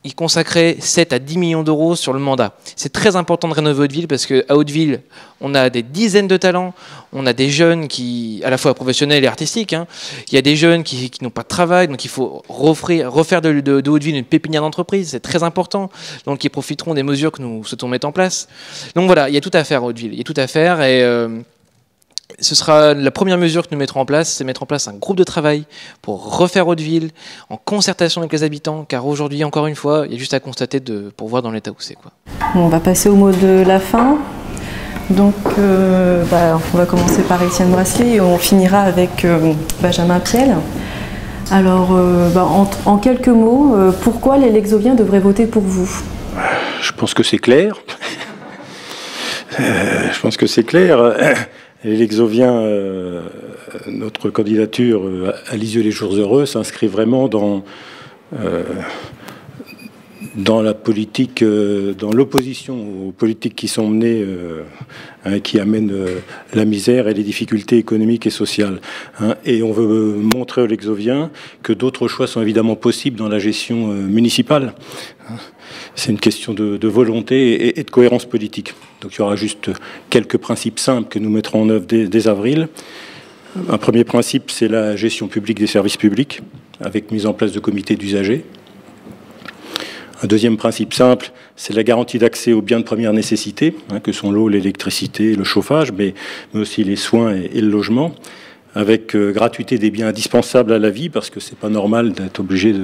il consacrait 7 à 10 millions d'euros sur le mandat. C'est très important de rénover Hauteville parce qu'à Hauteville, on a des dizaines de talents, on a des jeunes qui, à la fois professionnels et artistiques, il y a des jeunes qui n'ont pas de travail, donc il faut refaire de Hauteville une pépinière d'entreprise, c'est très important, donc ils profiteront des mesures que nous souhaitons mettre en place. Donc voilà, il y a tout à faire à Hauteville, il y a tout à faire, et ce sera la première mesure que nous mettrons en place, c'est mettre en place un groupe de travail pour refaire Hauteville en concertation avec les habitants, car aujourd'hui, encore une fois, il y a juste à constater pour voir dans l'état où c'est. On va passer au mot de la fin. Donc, on va commencer par Étienne Brasselet et on finira avec Benjamin Piel. Alors, en quelques mots, pourquoi les Lexoviens devraient voter pour vous? Je pense que c'est clair. Les Lexoviens, notre candidature à Lisieux les Jours Heureux s'inscrit vraiment dans la politique, dans l'opposition aux politiques qui sont menées, qui amènent la misère et les difficultés économiques et sociales. Et on veut montrer aux Lexoviens que d'autres choix sont évidemment possibles dans la gestion municipale. C'est une question de volonté et de cohérence politique. Donc il y aura juste quelques principes simples que nous mettrons en œuvre dès avril. Un premier principe, c'est la gestion publique des services publics, avec mise en place de comités d'usagers. Un deuxième principe simple, c'est la garantie d'accès aux biens de première nécessité, que sont l'eau, l'électricité, le chauffage, mais aussi les soins et le logement, avec gratuité des biens indispensables à la vie, parce que c'est pas normal d'être obligé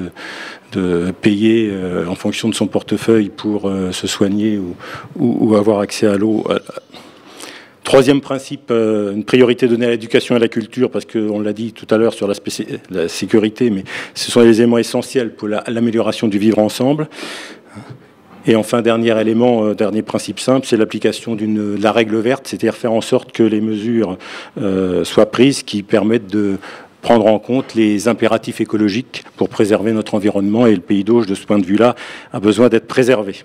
de payer en fonction de son portefeuille pour se soigner ou avoir accès à l'eau. Troisième principe, une priorité donnée à l'éducation et à la culture, parce qu'on l'a dit tout à l'heure sur la sécurité, mais ce sont des éléments essentiels pour l'amélioration du vivre ensemble. Et enfin, dernier élément, dernier principe simple, c'est l'application de la règle verte, c'est-à-dire faire en sorte que les mesures soient prises qui permettent de prendre en compte les impératifs écologiques pour préserver notre environnement, et le Pays d'Auge, de ce point de vue-là, a besoin d'être préservé.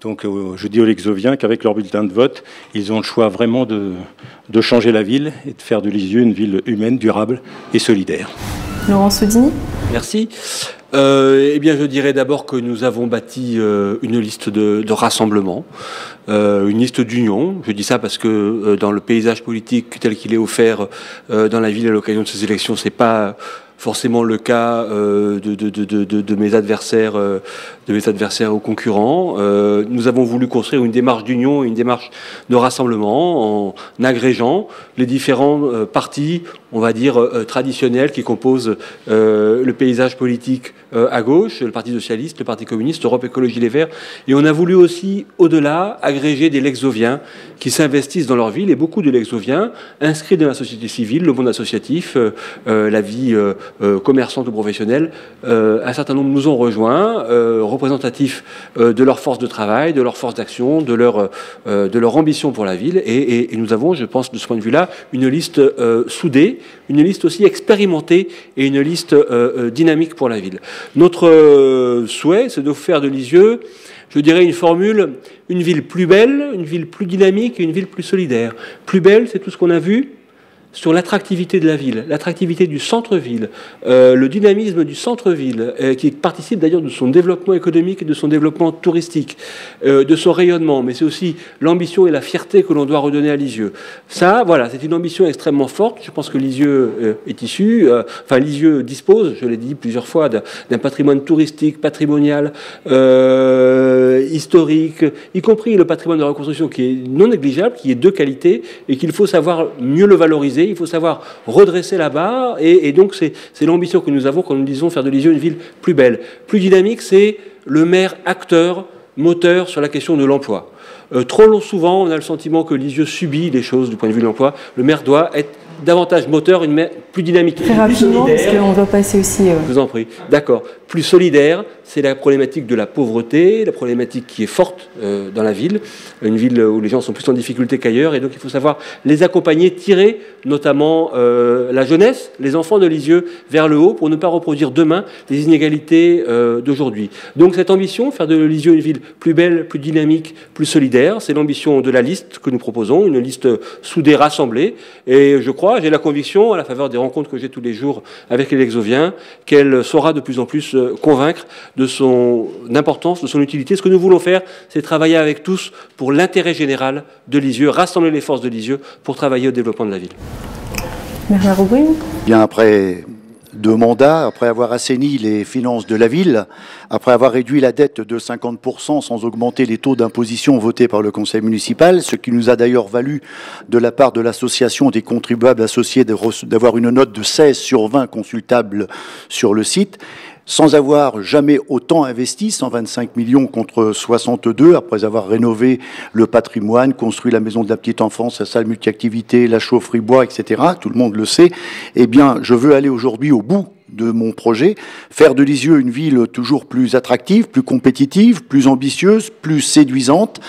Donc je dis aux Lexoviens qu'avec leur bulletin de vote, ils ont le choix vraiment de changer la ville et de faire de Lisieux une ville humaine, durable et solidaire. Laurent Soudini. Merci. Eh bien, je dirais d'abord que nous avons bâti une liste de rassemblement, une liste d'union. Je dis ça parce que dans le paysage politique tel qu'il est offert dans la ville à l'occasion de ces élections, c'est pas forcément le cas de mes adversaires, ou concurrents. Nous avons voulu construire une démarche d'union, une démarche de rassemblement en agrégeant les différents partis, on va dire, traditionnels qui composent le paysage politique à gauche, le Parti socialiste, le Parti communiste, Europe Écologie Les Verts. Et on a voulu aussi, au-delà, agréger des Lexoviens qui s'investissent dans leur ville, et beaucoup de Lexoviens inscrits dans la société civile, le monde associatif, la vie commerçante ou professionnelle. Un certain nombre nous ont rejoints, représentatifs de leur force de travail, de leur force d'action, de leur ambition pour la ville. Et nous avons, je pense, de ce point de vue-là, une liste soudée, une liste aussi expérimentée et une liste dynamique pour la ville. Notre souhait, c'est de faire de Lisieux, je dirais, une formule, une ville plus belle, une ville plus dynamique et une ville plus solidaire. Plus belle, c'est tout ce qu'on a vu sur l'attractivité de la ville, l'attractivité du centre-ville, le dynamisme du centre-ville, qui participe d'ailleurs de son développement économique et de son développement touristique, de son rayonnement, mais c'est aussi l'ambition et la fierté que l'on doit redonner à Lisieux. Ça, voilà, c'est une ambition extrêmement forte. Je pense que Lisieux est issu, Lisieux dispose, je l'ai dit plusieurs fois, d'un patrimoine touristique, patrimonial, historique, y compris le patrimoine de reconstruction qui est non négligeable, qui est de qualité et qu'il faut savoir mieux le valoriser. Il faut savoir redresser la barre, et donc c'est l'ambition que nous avons quand nous disons faire de Lisieux une ville plus belle. Plus dynamique, c'est le maire acteur, moteur sur la question de l'emploi. Trop souvent, on a le sentiment que Lisieux subit les choses du point de vue de l'emploi. Le maire doit être davantage moteur, une maire plus dynamique. Très rapidement, parce qu'on doit passer aussi... Je vous en prie. D'accord. Plus solidaire, c'est la problématique de la pauvreté, la problématique qui est forte dans la ville, une ville où les gens sont plus en difficulté qu'ailleurs, et donc il faut savoir les accompagner, tirer notamment la jeunesse, les enfants de Lisieux vers le haut pour ne pas reproduire demain les inégalités d'aujourd'hui. Donc cette ambition, faire de Lisieux une ville plus belle, plus dynamique, plus solidaire, c'est l'ambition de la liste que nous proposons, une liste soudée, rassemblée, et je crois, j'ai la conviction, à la faveur des rencontres que j'ai tous les jours avec les Lexoviens, qu'elle saura de plus en plus convaincre de son importance, de son utilité. Ce que nous voulons faire, c'est travailler avec tous pour l'intérêt général de Lisieux, rassembler les forces de Lisieux pour travailler au développement de la ville. Bernard Robril. Bien, après 2 mandats, après avoir assaini les finances de la ville, après avoir réduit la dette de 50% sans augmenter les taux d'imposition votés par le conseil municipal, ce qui nous a d'ailleurs valu de la part de l'association des contribuables associés d'avoir une note de 16 sur 20 consultable sur le site, sans avoir jamais autant investi, 125 millions contre 62, après avoir rénové le patrimoine, construit la maison de la petite enfance, la salle multi-activité, la chaufferie bois, etc., tout le monde le sait, eh bien, je veux aller aujourd'hui au bout de mon projet, faire de Lisieux une ville toujours plus attractive, plus compétitive, plus ambitieuse, plus séduisante,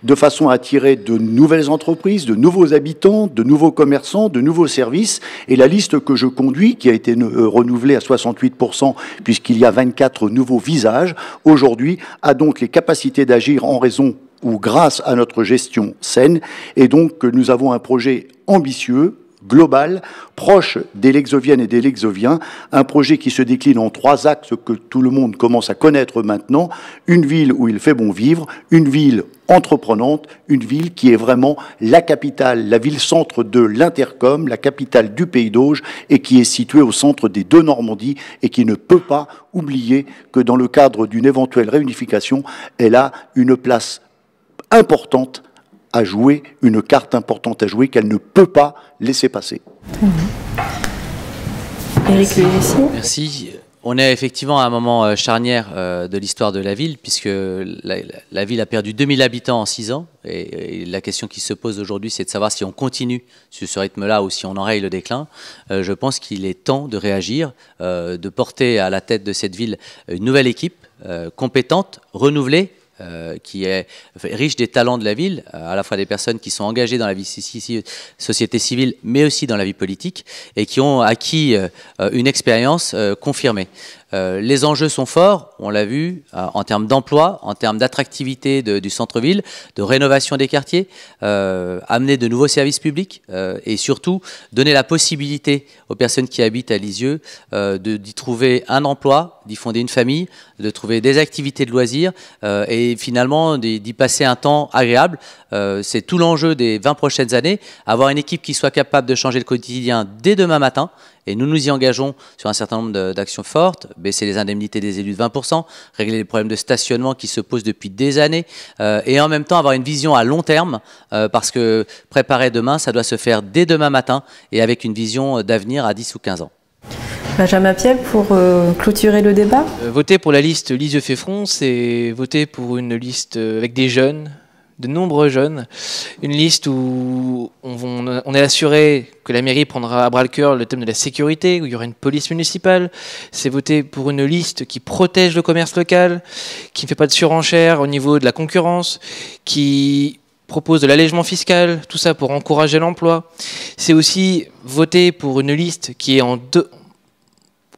de façon à attirer de nouvelles entreprises, de nouveaux habitants, de nouveaux commerçants, de nouveaux services. Et la liste que je conduis, qui a été renouvelée à 68%, puisqu'il y a 24 nouveaux visages, aujourd'hui, a donc les capacités d'agir en raison ou grâce à notre gestion saine. Et donc, nous avons un projet ambitieux, global, proche des Lexoviennes et des Lexoviens, un projet qui se décline en 3 axes que tout le monde commence à connaître maintenant, une ville où il fait bon vivre, une ville entreprenante, une ville qui est vraiment la capitale, la ville-centre de l'Intercom, la capitale du Pays d'Auge, et qui est située au centre des 2 Normandies, et qui ne peut pas oublier que dans le cadre d'une éventuelle réunification, elle a une place importante à jouer, une carte importante à jouer qu'elle ne peut pas laisser passer. Éric Lévessi. Merci. On est effectivement à un moment charnière de l'histoire de la ville, puisque la ville a perdu 2000 habitants en 6 ans. Et la question qui se pose aujourd'hui, c'est de savoir si on continue sur ce rythme-là ou si on enraye le déclin. Je pense qu'il est temps de réagir, de porter à la tête de cette ville une nouvelle équipe compétente, renouvelée, qui est riche des talents de la ville, à la fois des personnes qui sont engagées dans la vie société civile, mais aussi dans la vie politique, et qui ont acquis une expérience confirmée. Les enjeux sont forts, on l'a vu, en termes d'emploi, en termes d'attractivité du centre-ville, de rénovation des quartiers, amener de nouveaux services publics et surtout donner la possibilité aux personnes qui habitent à Lisieux d'y trouver un emploi, d'y fonder une famille, de trouver des activités de loisirs et finalement d'y passer un temps agréable. C'est tout l'enjeu des 20 prochaines années, avoir une équipe qui soit capable de changer le quotidien dès demain matin. Et nous nous y engageons sur un certain nombre d'actions fortes, baisser les indemnités des élus de 20%, régler les problèmes de stationnement qui se posent depuis des années, et en même temps avoir une vision à long terme, parce que préparer demain, ça doit se faire dès demain matin, et avec une vision d'avenir à 10 ou 15 ans. Benjamin Piel, pour clôturer le débat. Voter pour la liste Lisieux fait front, c'est voter pour une liste avec des jeunes, de nombreux jeunes, une liste où on est assuré que la mairie prendra à bras-le-cœur le thème de la sécurité, où il y aura une police municipale. C'est voter pour une liste qui protège le commerce local, qui ne fait pas de surenchère au niveau de la concurrence, qui propose de l'allègement fiscal, tout ça pour encourager l'emploi. C'est aussi voter pour une liste qui est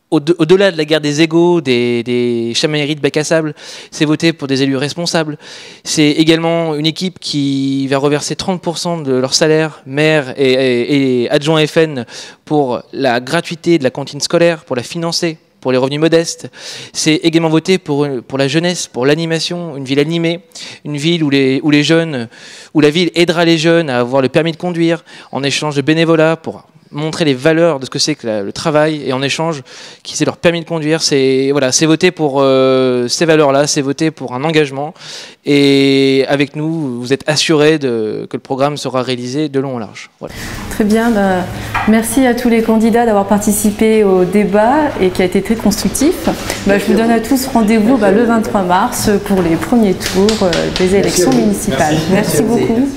au-delà de la guerre des égos, des chamailleries de bac à sable, c'est voter pour des élus responsables. C'est également une équipe qui va reverser 30% de leur salaire, maire et adjoint FN, pour la gratuité de la cantine scolaire, pour la financer, pour les revenus modestes. C'est également voter pour la jeunesse, pour l'animation, une ville animée, une ville où la ville aidera les jeunes à avoir le permis de conduire en échange de bénévolat pour montrer les valeurs de ce que c'est que le travail, et en échange qu'ils aient leur permis de conduire. C'est voter pour ces valeurs-là, c'est voter pour un engagement, et avec nous, vous êtes assurés que le programme sera réalisé de long en large. Voilà. Très bien, merci à tous les candidats d'avoir participé au débat et qui a été très constructif. Je vous donne à tous rendez-vous le 23 mars pour les premiers tours des élections municipales. Merci beaucoup.